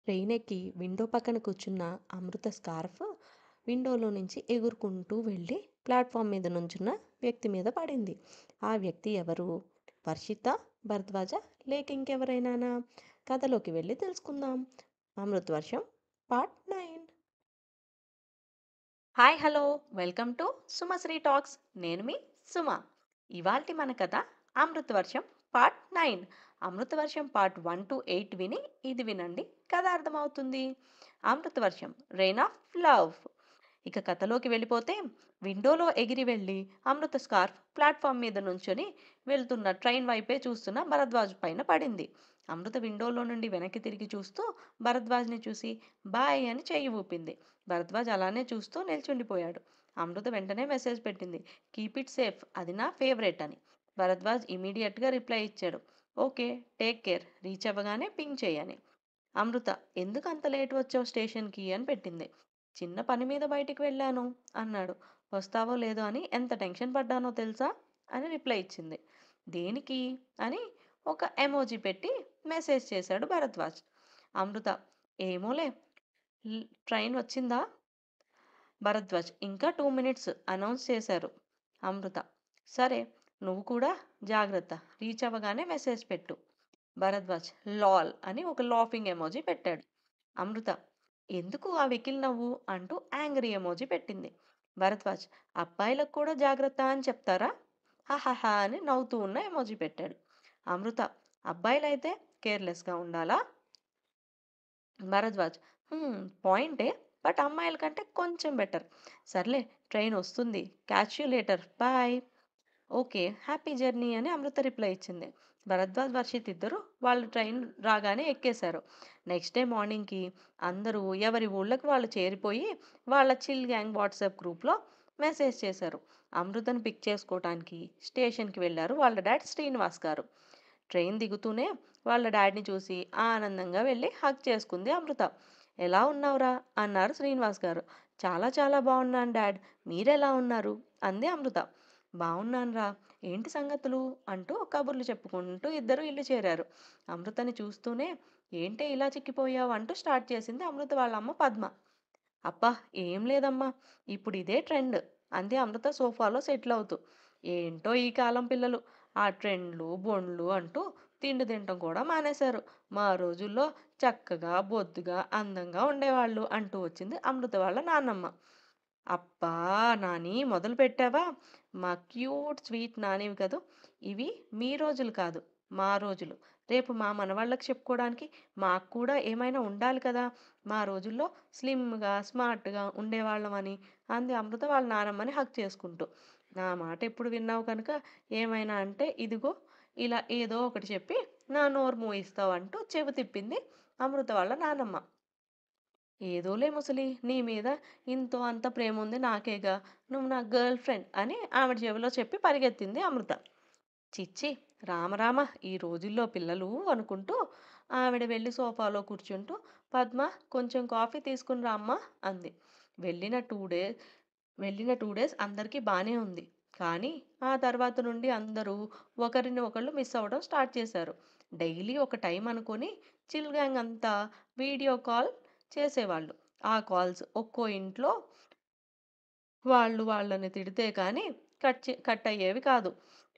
Train ఎక్కి window పక్కన కూర్చున్న అమృత స్కార్ఫ్ విండోలో నుంచి ఎగురుకుంటూ వెళ్ళి ప్లాట్ఫామ్ మీద నుంచున్న వ్యక్తి మీద పడింది. ఆ వ్యక్తి ఎవరు? వర్షిత, భరద్వాజ, లేక ఇంకెవరైనానా? కథలోకి వెళ్ళి తెలుసుకుందాం. అమృత్ వర్షం part 9. Hi hello, welcome to Sumasri talks. నేను మీ సుమ. ఇవాల్టి మన కథ అమృత వర్షం పార్ట్ 9. అమృత వర్షం పార్ట్ 1 to 8 విని ఇది వినండి, కథ అర్థమవుతుంది. అమృత వర్షం రెయిన్ ఆఫ్ లవ్. ఇక కథలోకి వెళ్ళిపోతే, విండోలో ఎగిరి వెళ్ళి అమృత స్కార్ఫ్ ప్లాట్ఫామ్ మీద నుంచొని వెళ్తున్న ట్రైన్ వైపే చూస్తున్న భరద్వాజ్ పైన పడింది. అమృత విండోలో నుండి వెనక్కి తిరిగి చూస్తూ భరద్వాజ్ని చూసి బాయ్ అని చెయ్యి ఊపింది. భరద్వాజ్ అలానే చూస్తూ నిల్చుండిపోయాడు. అమృత వెంటనే మెసేజ్ పెట్టింది, కీప్ ఇట్ సేఫ్, అది నా ఫేవరెట్ అని. భరద్వాజ్ ఇమీడియట్గా రిప్లై ఇచ్చాడు, ఓకే, టేక్ కేర్, రీచ్ అవ్వగానే పింగ్ చేయని. అమృత, ఎందుకు అంత లేట్ వచ్చావు స్టేషన్కి అని పెట్టింది. చిన్న పని మీద బయటికి వెళ్ళాను అన్నాడు. వస్తావో లేదో అని ఎంత టెన్షన్ పడ్డానో తెలుసా అని రిప్లై ఇచ్చింది. దేనికి అని ఒక ఎమోజీ పెట్టి మెసేజ్ చేశాడు భరద్వాజ్. అమృత, ఏమోలే, ట్రైన్ వచ్చిందా? భరద్వాజ్, ఇంకా 2 minutes అనౌన్స్ చేశారు. అమృత, సరే, నువ్వు కూడా జాగ్రత్త, రీచ్ అవ్వగానే మెసేజ్ పెట్టు. భరద్వాజ్ లాల్ అని ఒక లాఫింగ్ ఎమోజీ పెట్టాడు. అమృత, ఎందుకు ఆ వెకిల్ నవ్వు అంటూ యాంగ్రీ ఎమోజీ పెట్టింది. భరద్వాజ్, అబ్బాయిలకు కూడా జాగ్రత్త అని చెప్తారా? హహహా అని నవ్వుతూ ఉన్న ఎమోజీ పెట్టాడు. అమృత, అబ్బాయిలైతే కేర్లెస్గా ఉండాలా? భరద్వాజ్, పాయింటే, బట్ అమ్మాయిల కంటే కొంచెం బెటర్. సర్లే, ట్రైన్ వస్తుంది, catch you later, bye. Okay, happy journey అని అమృత రిప్లై ఇచ్చింది. భరద్వాజ్, వర్షిత్ ఇద్దరు వాళ్ళు ట్రైన్ రాగానే ఎక్కేశారు. నెక్స్ట్ డే మార్నింగ్కి అందరూ ఎవరి ఊళ్ళకి వాళ్ళు చేరిపోయి వాళ్ళ చిల్ గ్యాంగ్ వాట్సాప్ గ్రూప్లో మెసేజ్ చేశారు. అమృతను పిక్ చేసుకోవటానికి స్టేషన్కి వెళ్ళారు వాళ్ళ డాడ్ శ్రీనివాస్ గారు. ట్రైన్ దిగుతూనే వాళ్ళ డాడ్ని చూసి ఆనందంగా వెళ్ళి హగ్ చేసుకుంది అమృత. ఎలా ఉన్నావురా అన్నారు శ్రీనివాస్ గారు. చాలా చాలా బాగున్నాను డాడ్, మీరెలా ఉన్నారు అంది అమృత. బాగున్నానురా, ఏంటి సంగతులు అంటూ కబుర్లు చెప్పుకుంటూ ఇద్దరు ఇల్లు చేరారు. అమృతని చూస్తూనే, ఏంటే ఇలా చిక్కిపోయావు అంటూ స్టార్ట్ చేసింది అమృత వాళ్ళ అమ్మ పద్మ. అబ్బా, ఏం లేదమ్మా, ఇప్పుడు ఇదే ట్రెండ్ అంది అమృత సోఫాలో సెటిల్ అవుతూ. ఏంటో ఈ కాలం పిల్లలు, ఆ ట్రెండ్లు బొండ్లు అంటూ తిండి తినటం కూడా మానేశారు. మా రోజుల్లో చక్కగా బొద్దుగా అందంగా ఉండేవాళ్ళు అంటూ వచ్చింది అమృత వాళ్ళ నాన్నమ్మ. అబ్బా నాని, మొదలు పెట్టావా? మా క్యూట్ స్వీట్ నానివి కదూ. ఇవి మీ రోజులు కాదు, మా రోజులు. రేపు మా మనవాళ్ళకి చెప్పుకోవడానికి మాకు కూడా ఏమైనా ఉండాలి కదా. మా రోజుల్లో స్లిమ్గా స్మార్ట్గా ఉండేవాళ్ళమని అంది అమృత వాళ్ళ నానమ్మని హక్ చేసుకుంటూ. నా మాట ఎప్పుడు విన్నావు కనుక ఏమైనా అంటే ఇదిగో ఇలా ఏదో ఒకటి చెప్పి నా నోరు మూయిస్తావు అంటూ చెవి తిప్పింది అమృత వాళ్ళ నానమ్మ. ఏదోలే ముసలి, నీ మీద ఇంతో అంత ప్రేమ ఉంది నాకేగా, నువ్వు నా గర్ల్ ఫ్రెండ్ అని ఆవిడ చెవిలో చెప్పి పరిగెత్తింది అమృత. చిచ్చి, రామరామ, ఈ రోజుల్లో పిల్లలు అనుకుంటూ ఆవిడ వెళ్ళి సోఫాలో కూర్చుంటూ, పద్మ, కొంచెం కాఫీ తీసుకుని రామ్మా అంది. వెళ్ళిన టూ డే వెళ్ళిన 2 days అందరికీ బాగానే ఉంది. కానీ ఆ తర్వాత నుండి అందరూ ఒకరిని ఒకళ్ళు మిస్ అవ్వడం స్టార్ట్ చేశారు. డైలీ ఒక టైం అనుకొని చిల్ గ్యాంగ్ అంతా వీడియో కాల్ చేసేవాళ్ళు. ఆ కాల్స్ ఒక్కో ఇంట్లో వాళ్ళు వాళ్ళని తిడితే కానీ కట్ అయ్యేవి కాదు.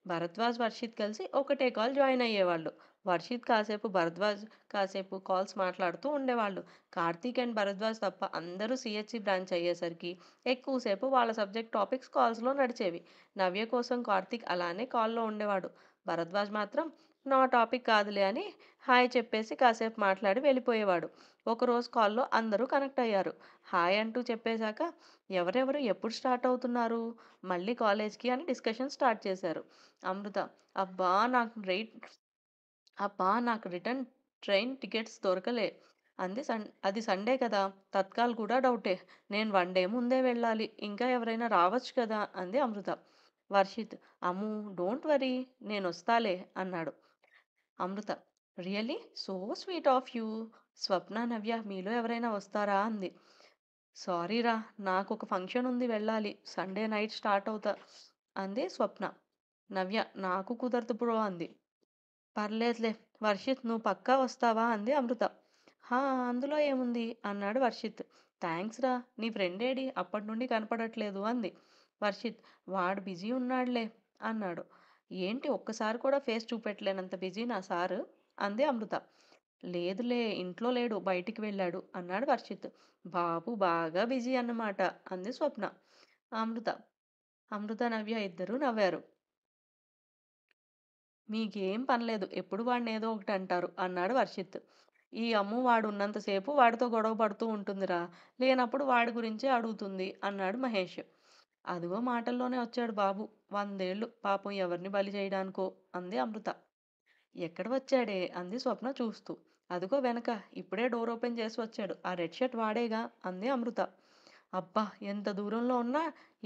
భరద్వాజ్, వర్షిత్ కలిసి ఒకటే కాల్ జాయిన్ అయ్యేవాళ్ళు. వర్షిత్ కాసేపు, భరద్వాజ్ కాసేపు కాల్స్ మాట్లాడుతూ ఉండేవాళ్ళు. కార్తీక్ అండ్ భరద్వాజ్ తప్ప అందరూ సిహెచ్సి బ్రాంచ్ అయ్యేసరికి ఎక్కువసేపు వాళ్ళ సబ్జెక్ట్ టాపిక్స్ కాల్స్లో నడిచేవి. నవ్య కోసం కార్తీక్ అలానే కాల్లో ఉండేవాడు. భరద్వాజ్ మాత్రం నా టాపిక్ కాదులే అని హాయ్ చెప్పేసి కాసేపు మాట్లాడి వెళ్ళిపోయేవాడు. ఒకరోజు కాల్లో అందరూ కనెక్ట్ అయ్యారు. హాయ్ అంటూ చెప్పేశాక, ఎవరెవరు ఎప్పుడు స్టార్ట్ అవుతున్నారు మళ్ళీ కాలేజ్కి అని డిస్కషన్ స్టార్ట్ చేశారు. అమృత, అబ్బా నాకు రైట్ నాకు రిటర్న్ ట్రైన్ టికెట్స్ దొరకలే అంది. అది సండే కదా, తత్కాల్ కూడా డౌటే, నేను 1 day ముందే వెళ్ళాలి, ఇంకా ఎవరైనా రావచ్చు కదా అంది అమృత. వర్షిత్, అమ్ము, డోంట్ వరీ, నేను వస్తాలే అన్నాడు. Amrutha, really so sweet of you. Swapna, Navya మీలో ఎవరైనా వస్తారా అంది. సారీరా, నాకు ఒక ఫంక్షన్ ఉంది, వెళ్ళాలి, సండే నైట్ స్టార్ట్ అవుతా అంది స్వప్న. నవ్య, నాకు కుదరదు బ్రో అంది. పర్లేదులే వర్షిత్, నువ్వు పక్కా వస్తావా అంది అమృత. హా! అందులో ఏముంది అన్నాడు వర్షిత్. థాంక్స్ రా! నీ ఫ్రెండేడి? అప్పటినుండి కనపడట్లేదు అంది. వర్షిత్ వాడు బిజీ ఉన్నాడులే అన్నాడు. ఏంటి ఒక్కసారి కూడా ఫేస్ చూపెట్టలేనంత బిజీనా సారు? అంది అమృత. లేదులే ఇంట్లో లేడు బయటికి వెళ్ళాడు అన్నాడు వర్షిత్. బాబు బాగా బిజీ అన్నమాట అంది స్వప్న. అమృత. అమృత, నవ్య ఇద్దరూ నవ్వారు. మీకేం పనిలేదు. ఎప్పుడు వాడినేదో ఒకటంటారు అన్నాడు వర్షిత్. ఈ అమ్ము వాడున్నంత సేపు వాడితో గొడవ పడుతూ ఉంటుందిరా! లేనప్పుడు వాడి గురించే అడుగుతుంది అన్నాడు మహేష్. అదిగో మాటల్లోనే వచ్చాడు బాబు. 100 ఏళ్ళు పాపం ఎవరిని బలి చేయడానికో అంది అమృత. ఎక్కడ వచ్చాడే అంది స్వప్న చూస్తూ. అదిగో వెనక ఇప్పుడే డోర్ ఓపెన్ చేసి వచ్చాడు. ఆ రెడ్ షర్ట్ వాడేగా అంది అమృత. అబ్బా! ఎంత దూరంలో ఉన్నా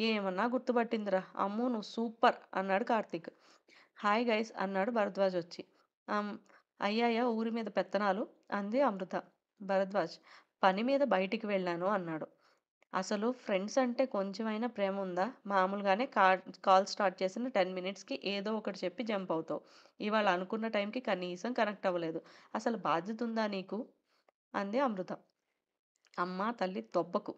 ఏమన్నా గుర్తుపట్టిందిరా! అమ్మో! నువ్వు సూపర్ అన్నాడు కార్తీక్. హాయ్ గైస్ అన్నాడు భరద్వాజ్ వచ్చి. "అమ్, అయ్యాయా ఊరి మీద పెత్తనాలు అంది అమృత. భరద్వాజ్ పని మీద బయటికి వెళ్ళాను అన్నాడు. అసలు ఫ్రెండ్స్ అంటే కొంచెమైనా ప్రేమ ఉందా? మామూలుగానే కాల్ స్టార్ట్ చేసిన 10 మినిట్స్‌కి ఏదో ఒకటి చెప్పి జంప్ అవుతావు. ఇవాళ అనుకున్న టైంకి కనీసం కనెక్ట్ అవ్వలేదు. అసలు బాధ్యత ఉందా నీకు? అంది అమృత. అమ్మా తల్లి దొబ్బకు.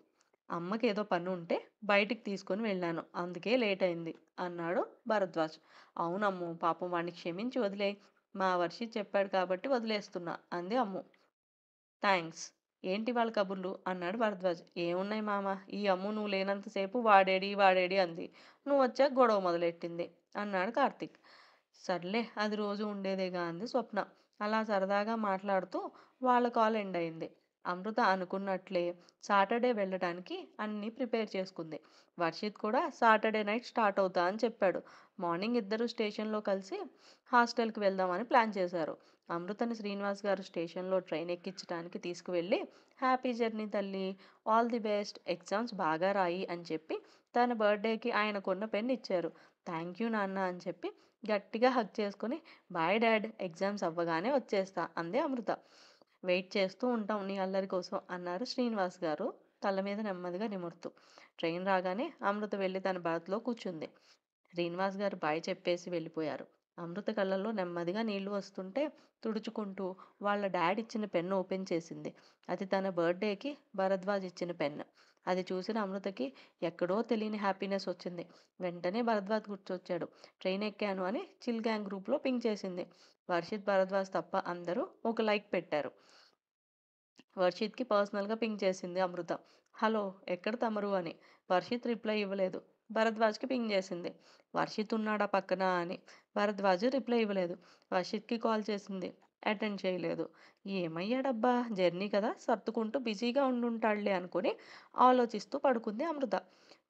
అమ్మకేదో పనుంటే బయటికి తీసుకొని వెళ్ళాను. అందుకే లేట్ అయింది అన్నాడు భరద్వాజ్. అవునమ్మో! పాపం వాడిని క్షమించి వదిలేయ్. మా వర్షిత్ చెప్పాడు కాబట్టి వదిలేస్తున్నా అంది అమ్ము. థాంక్స్. ఏంటివాళ కబుర్లు అన్నాడు భరద్వాజ్. ఏమున్నాయి మామ, ఈ అమ్ము నువ్వు లేనంత సేపు వాడేడి వాడేడి అంది. నువ్వొచ్చాక గొడవ మొదలెట్టింది అన్నాడు కార్తీక్. సర్లే అది రోజు ఉండేదేగా అంది స్వప్న. అలా సరదాగా మాట్లాడుతూ వాళ్ళ కాల్ ఎండ్ అయింది. అమృత అనుకున్నట్లే సాటర్డే వెళ్ళడానికి అన్నీ ప్రిపేర్ చేసుకుంది. వర్షిత్ కూడా సాటర్డే నైట్ స్టార్ట్ అవుతా అని చెప్పాడు. మార్నింగ్ ఇద్దరు స్టేషన్లో కలిసి హాస్టల్కి వెళ్దామని ప్లాన్ చేశారు. అమృతని శ్రీనివాస్ గారు స్టేషన్లో ట్రైన్ ఎక్కించడానికి తీసుకువెళ్ళి హ్యాపీ జర్నీ తల్లి, ఆల్ ది బెస్ట్, ఎగ్జామ్స్ బాగా రాయి అని చెప్పి తన బర్త్డేకి ఆయన కొన్న పెన్ ఇచ్చారు. థ్యాంక్ యూ నాన్న అని చెప్పి గట్టిగా హగ్ చేసుకుని బాయ్ డాడ్, ఎగ్జామ్స్ అవ్వగానే వచ్చేస్తా అంది అమృత. వెయిట్ చేస్తూ ఉంటాం నీ అల్లరి కోసం అన్నారు శ్రీనివాస్ గారు తల మీద నెమ్మదిగా నిమురుతూ. ట్రైన్ రాగానే అమృత వెళ్ళి తన బర్త్లో కూర్చుంది. శ్రీనివాస్ గారు బాయ్ చెప్పేసి వెళ్ళిపోయారు. అమృత కళ్ళల్లో నెమ్మదిగా నీళ్లు వస్తుంటే తుడుచుకుంటూ వాళ్ళ డాడ్ ఇచ్చిన పెన్ను ఓపెన్ చేసింది. అది తన బర్త్డేకి భరద్వాజ్ ఇచ్చిన పెన్. అది చూసిన అమృతకి ఎక్కడో తెలియని హ్యాపీనెస్ వచ్చింది. వెంటనే భరద్వాజ్ గుర్తొచ్చాడు. ట్రైన్ ఎక్కాను అని చిల్ గ్యాంగ్ గ్రూప్లో పింక్ చేసింది. వర్షిత్, భరద్వాజ్ తప్ప అందరూ ఒక లైక్ పెట్టారు. వర్షిత్‌కి పర్సనల్‌గా పింగ్ చేసింది అమృత. హలో! ఎక్కడ తమరు అని. వర్షిత్ రిప్లై ఇవ్వలేదు. భరద్వాజ్‌కి పింగ్ చేసింది. వర్షిత్ ఉన్నాడా పక్కన అని. భరద్వాజ్ రిప్లై ఇవ్వలేదు. వర్షిత్‌కి కాల్ చేసింది. అటెండ్ చేయలేదు. ఏమయ్యాడబ్బా! జర్నీ కదా! సర్దుకుంటూ బిజీగా ఉండుంటాడులే అనుకుని ఆలోచిస్తూ పడుకుంది అమృత.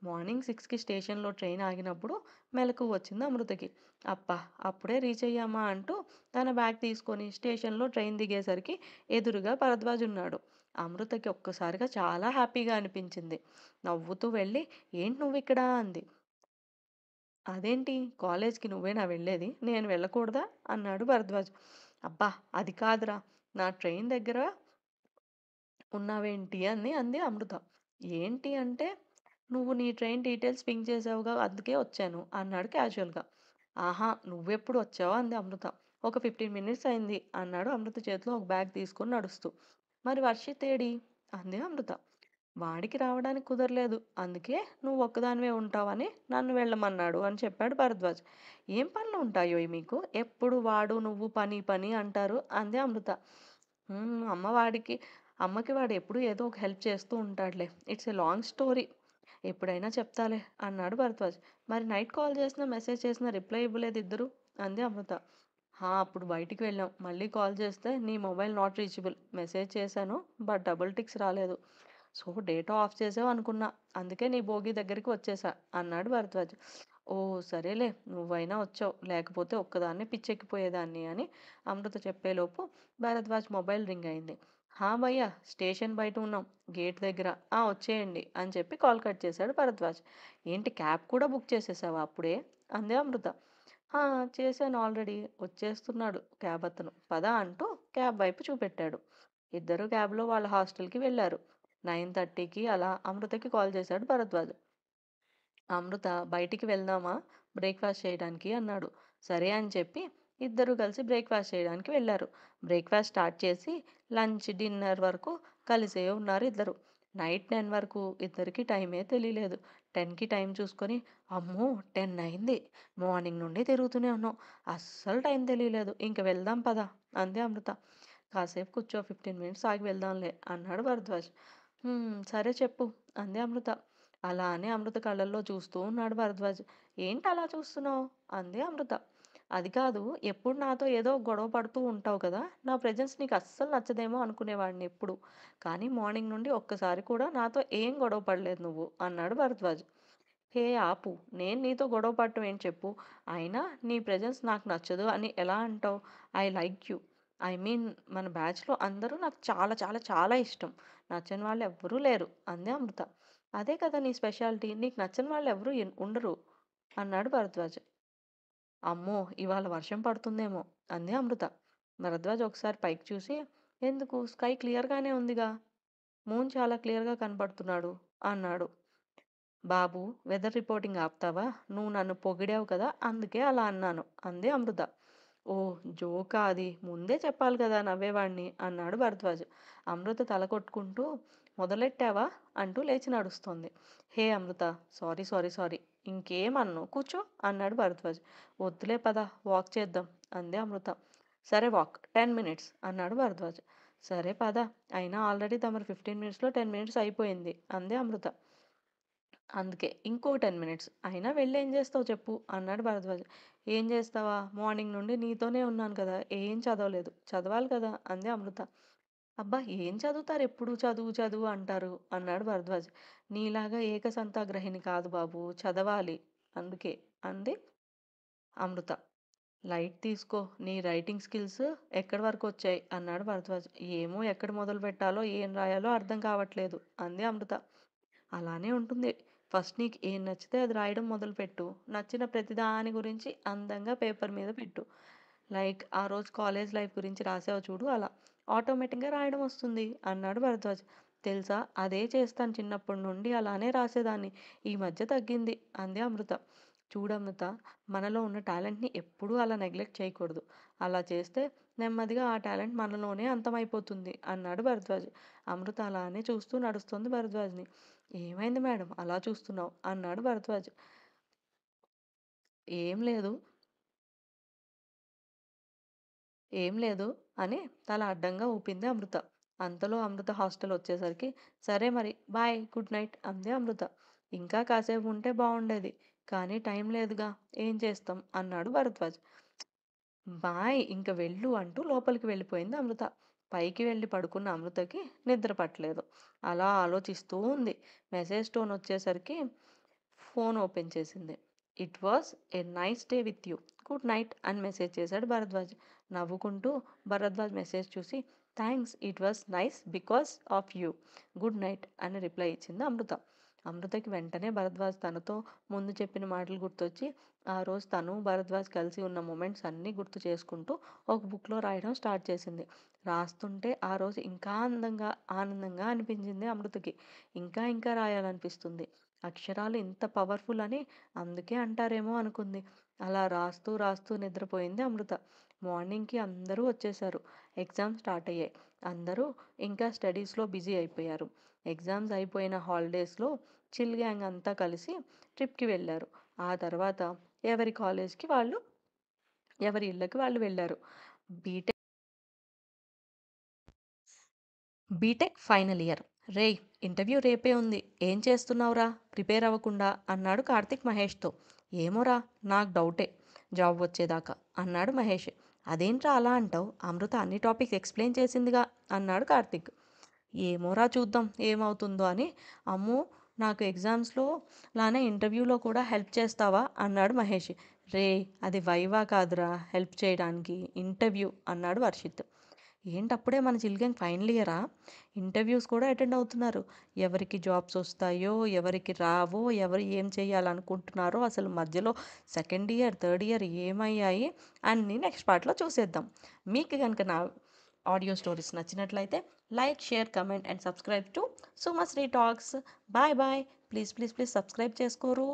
మార్నింగ్ 6కి స్టేషన్‌లో ట్రైన్ ఆగినప్పుడు మెలకువ వచ్చింది అమృతకి. అబ్బా! అప్పుడే రీచ్ అయ్యామా అంటూ తన బ్యాగ్ తీసుకొని స్టేషన్‌లో ట్రైన్ దిగేసరికి ఎదురుగా భరద్వాజ్ ఉన్నాడు. అమృతకి ఒక్కసారిగా చాలా హ్యాపీగా అనిపించింది. నవ్వుతూ వెళ్ళి ఏంటి నువ్విక్కడ అంది. అదేంటి కాలేజ్‌కి నువ్వేనా వెళ్ళేది? నేను వెళ్ళకూడదా? అన్నాడు భరద్వాజ్. అబ్బా! అది కాదురా! నా ట్రైన్ దగ్గర ఉన్నావేంటి అంది అమృత. ఏంటి అంటే నువ్వు నీ ట్రైన్ డీటెయిల్స్ పింగ్ చేసావుగా అందుకే వచ్చాను అన్నాడు క్యాజువల్‌గా. ఆహా! నువ్వెప్పుడు వచ్చావు అంది అమృత. ఒక 15 మినిట్స్ అయింది అన్నాడు అమృత చేతిలో ఒక బ్యాగ్ తీసుకొని నడుస్తూ. మరి వర్షిత్ ఏడి? అంది అమృత. వాడికి రావడానికి కుదరలేదు. అందుకే నువ్వు ఒక్కదానివే ఉంటావని నన్ను వెళ్ళమన్నాడు అని చెప్పాడు భరద్వాజ్. ఏం పనులు ఉంటాయో మీకు? ఎప్పుడు వాడు నువ్వు పని పని అంటారు అంది అమృత. అమ్మకి వాడు ఎప్పుడూ ఏదో ఒక హెల్ప్ చేస్తూ ఉంటాడులే. It's a long story. ఎప్పుడైనా చెప్తాలే అన్నాడు భరద్వాజ్. మరి నైట్ కాల్ చేసినా, మెసేజ్ చేసినా రిప్లై ఇవ్వలేదు ఇద్దరు అంది అమృత. అప్పుడు బయటికి వెళ్ళాం. మళ్ళీ కాల్ చేస్తే నీ మొబైల్ నాట్ రీచబుల్. మెసేజ్ చేశాను బట్ డబుల్ టిక్స్ రాలేదు. సో డేటా ఆఫ్ చేసావు అనుకున్నా. అందుకే నీ బోగీ దగ్గరికి వచ్చేసా అన్నాడు భరద్వాజ్. ఓ సరేలే నువ్వైనా వచ్చావు. లేకపోతే ఒక్కదాన్నే పిచ్చెక్కిపోయేదాన్ని అని అమృత చెప్పేలోపు భరద్వాజ్ మొబైల్ రింగ్ అయింది. భయ్యా స్టేషన్ బయట ఉన్నాం. గేట్ దగ్గర. వచ్చేయండి అని చెప్పి కాల్ కట్ చేశాడు భరద్వాజ్. ఏంటి క్యాబ్ కూడా బుక్ చేసేసావా అప్పుడే? అంది అమృత. ఆ! చేశాను ఆల్రెడీ. వచ్చేస్తున్నాడు క్యాబ్ అతను. పద అంటూ క్యాబ్ వైపు చూపెట్టాడు. ఇద్దరూ క్యాబ్‌లో వాళ్ళ హాస్టల్‌కి వెళ్లారు. 9:30కి అలా అమృతకి కాల్ చేశాడు భరద్వాజ్. అమృత బయటికి వెళ్దామా బ్రేక్‌ఫాస్ట్ చేయడానికి అన్నాడు. సరే అని చెప్పి ఇద్దరూ కలిసి బ్రేక్‌ఫాస్ట్ చేయడానికి వెళ్లారు. బ్రేక్‌ఫాస్ట్ స్టార్ట్ చేసి లంచ్, డిన్నర్ వరకు కలిసే ఉన్నారు ఇద్దరు. నైట్ 10 వరకు ఇద్దరికీ టైమే తెలియలేదు. 10కి టైం చూసుకొని, అమ్మో! 10 అయింది. మార్నింగ్ నుండి తిరుగుతూనే ఉన్నాం. అస్సలు టైం తెలియలేదు. ఇంక వెళ్దాం పద అంది అమృత. కాసేపు కూర్చో 15 మినిట్స్ ఆగి వెళ్దాంలే అన్నాడు భరద్వాజ్. సరే చెప్పు అంది అమృత. అలా అని అమృత కళ్ళల్లో చూస్తూ ఉన్నాడు భరద్వాజ్. ఏంటలా చూస్తున్నావు అంది అమృత. అది కాదు, ఎప్పుడు నాతో ఏదో గొడవ పడుతూ ఉంటావు కదా! నా ప్రెజెన్స్ నీకు అస్సలు నచ్చదేమో అనుకునేవాడిని ఎప్పుడు. కానీ మార్నింగ్ నుండి ఒక్కసారి కూడా నాతో ఏం గొడవ పడలేదు నువ్వు అన్నాడు భరద్వాజ్. హే ఆపు! నేను నీతో గొడవ పడటం ఏంటి చెప్పు. అయినా నీ ప్రెజెన్స్ నాకు నచ్చదు అని ఎలా అంటావు? I like you. I mean మన బ్యాచ్‌లో అందరూ నాకు చాలా చాలా చాలా ఇష్టం. నచ్చని వాళ్ళు ఎవ్వరూ లేరు అంది అమృత. అదే కదా నీ స్పెషాలిటీ. నీకు నచ్చని వాళ్ళు ఎవరు ఉండరు అన్నాడు భరద్వాజ్. అమ్మో! ఇవాళ వర్షం పడుతుందేమో అంది అమృత. భరద్వాజ్ ఒకసారి పైకి చూసి, ఎందుకు స్కై క్లియర్‌గానే ఉందిగా. మూన్ చాలా క్లియర్‌గా కనపడుతున్నాడు అన్నాడు. బాబు, వెదర్ రిపోర్టింగ్ ఆపుతావా? నువ్వు నన్ను పొగిడావు కదా! అందుకే అలా అన్నాను అంది అమృత. ఓహ్! జోకా అది? ముందే చెప్పాలి కదా నవ్వేవాడిని అన్నాడు భరద్వాజ్. అమృత తల కొట్టుకుంటూ మొదలెట్టావా? అంటూ లేచి నడుస్తోంది. Hey Amrutha! Sorry, sorry, sorry. ఇంకేమనను కూర్చో అన్నాడు భరద్వాజ్. వద్దులే పద వాక్ చేద్దాం అంది అమృత. సరే వాక్ 10 మినిట్స్ అన్నాడు భరద్వాజ్. సరే పద. అయినా ఆల్రెడీ తమరు 15 మినిట్స్‌లో 10 మినిట్స్ అయిపోయింది అంది అమృత. అందుకే ఇంకో 10 మినిట్స్. అయినా వెళ్ళేం జేస్తావు చెప్పు అన్నాడు భరద్వాజ్. ఏం జేస్తావా? మార్నింగ్ నుండి నీతోనే ఉన్నాను కదా! ఏం చదవలేదు. చదవాలి కదా! అంది అమృత. అబ్బా! ఏం చదువుతారు ఎప్పుడు చదువు చదువు అంటారు అన్నాడు భరద్వాజ్. నీలాగా ఏకసంతాగ్రహిని కాదు బాబు. చదవాలి. అందుకే అంది అమృత. లైట్ తీసుకో. నీ రైటింగ్ స్కిల్స్ ఎక్కడి వరకొచ్చాయి అన్నాడు భరద్వాజ్. ఏమో ఎక్కడ మొదలుపెట్టాలో, ఏం రాయాలో అర్థం కావట్లేదు అంది అమృత. అలానే ఉంటుంది. ఫస్ట్ నీకు ఏం నచ్చితే అది రాయడం మొదలుపెట్టు. నచ్చిన ప్రతిదాని గురించి అందంగా పేపర్ మీద పెట్టు. లైక్ ఆ రోజు కాలేజ్ లైఫ్ గురించి రాసావు చూడు అలా. ఆటోమేటిక్‌గా రాయడం వస్తుంది అన్నాడు భరద్వాజ్. తెలుసా అదే చేస్తాను చిన్నప్పటి నుండి అలానే రాసేదాన్ని. ఈ మధ్య తగ్గింది అంది అమృత. చూడమృత, మనలో ఉన్న టాలెంట్‌ని ఎప్పుడూ అలా నెగ్లెక్ట్ చేయకూడదు. అలా చేస్తే నెమ్మదిగా ఆ టాలెంట్ మనలోనే అంతమైపోతుంది అన్నాడు భరద్వాజ్. అమృత అలానే చూస్తూ నడుస్తోంది భరద్వాజ్‌ని. ఏమైంది మేడం అలా చూస్తున్నావు అన్నాడు భరద్వాజ్. ఏం లేదు, ఏం లేదు అని తల అడ్డంగా ఊపింది అమృత. అంతలో అమృత హాస్టల్ వచ్చేసరికి సరే మరి బాయ్ గుడ్ నైట్ అంది అమృత. ఇంకా కాసేపు ఉంటే బాగుండేది. కానీ టైం లేదుగా. ఏం చేస్తాం అన్నాడు భరద్వాజ్. బాయ్ ఇంక వెళ్ళు అంటూ లోపలికి వెళ్ళిపోయింది అమృత. పైకి వెళ్ళి పడుకున్న అమృతకి నిద్ర పట్టలేదు. అలా ఆలోచిస్తూ ఉంది. మెసేజ్ టోన్ వచ్చేసరికి ఫోన్ ఓపెన్ చేసింది. It was a nice day with you. Good night అని మెసేజ్ చేశాడు భరద్వాజ్. నవ్వుకుంటూ భరద్వాజ్ మెసేజ్ చూసి thanks it was nice because of you. Good night అని రిప్లై ఇచ్చింది అమృత. అమృతకి వెంటనే భరద్వాజ్ తనతో ముందు చెప్పిన మాటలు గుర్తొచ్చి ఆ రోజు తను భరద్వాజ్ కలిసి ఉన్న మూమెంట్స్ అన్నీ గుర్తు చేసుకుంటూ ఒక బుక్లో రాయడం స్టార్ట్ చేసింది. రాస్తుంటే ఆ రోజు ఇంకా అందంగా ఆనందంగా అనిపించింది అమృతకి. ఇంకా ఇంకా రాయాలనిపిస్తుంది. అక్షరాలు ఇంత పవర్ఫుల్ అని అందుకే అంటారేమో అనుకుంది. అలా రాస్తూ రాస్తూ నిద్రపోయింది అమృత. మార్నింగ్కి అందరూ వచ్చేసారు. ఎగ్జామ్స్ స్టార్ట్ అయ్యాయి. అందరూ ఇంకా స్టడీస్లో బిజీ అయిపోయారు. ఎగ్జామ్స్ అయిపోయిన హాలిడేస్లో చిల్ గ్యాంగ్ అంతా కలిసి ట్రిప్కి వెళ్ళారు. ఆ తర్వాత ఎవరి కాలేజ్కి వాళ్ళు ఎవరి ఇళ్ళకి వాళ్ళు వెళ్ళారు. BTech BTech final year. రేయ్, ఇంటర్వ్యూ రేపే ఉంది. ఏం చేస్తున్నావురా ప్రిపేర్ అవ్వకుండా అన్నాడు కార్తిక్ మహేష్తో. ఏమోరా, నాకు డౌటే జాబ్ వచ్చేదాకా అన్నాడు మహేష్. అదేంట్రా అలా అంటావు? అమృత అన్ని టాపిక్స్ ఎక్స్ప్లెయిన్ చేసిందిగా అన్నాడు కార్తిక్. ఏమోరా చూద్దాం ఏమవుతుందో అని. అమ్మో, నాకు ఎగ్జామ్స్లో లానే ఇంటర్వ్యూలో కూడా హెల్ప్ చేస్తావా అన్నాడు మహేష్. రే, అది వైవా కాదురా హెల్ప్ చేయడానికి, ఇంటర్వ్యూ అన్నాడు వర్షిత్. ఏంటప్పుడే మన చిల్డ్రన్ ఫైనల్ ఇయరా? ఇంటర్వ్యూస్ కూడా అటెండ్ అవుతున్నారు. ఎవరికి జాబ్స్ వస్తాయో ఎవరికి రావో ఎవరు ఏం చేయాలనుకుంటున్నారో అసలు మధ్యలో సెకండ్ ఇయర్ థర్డ్ ఇయర్ ఏమయ్యాయి అన్నీ నెక్స్ట్ పార్ట్లో చూసేద్దాం. మీకు కనుక నా ఆడియో స్టోరీస్ నచ్చినట్లయితే like share comment and subscribe to Sumasri talks. Bye bye. Please please please subscribe చేసుకోరు.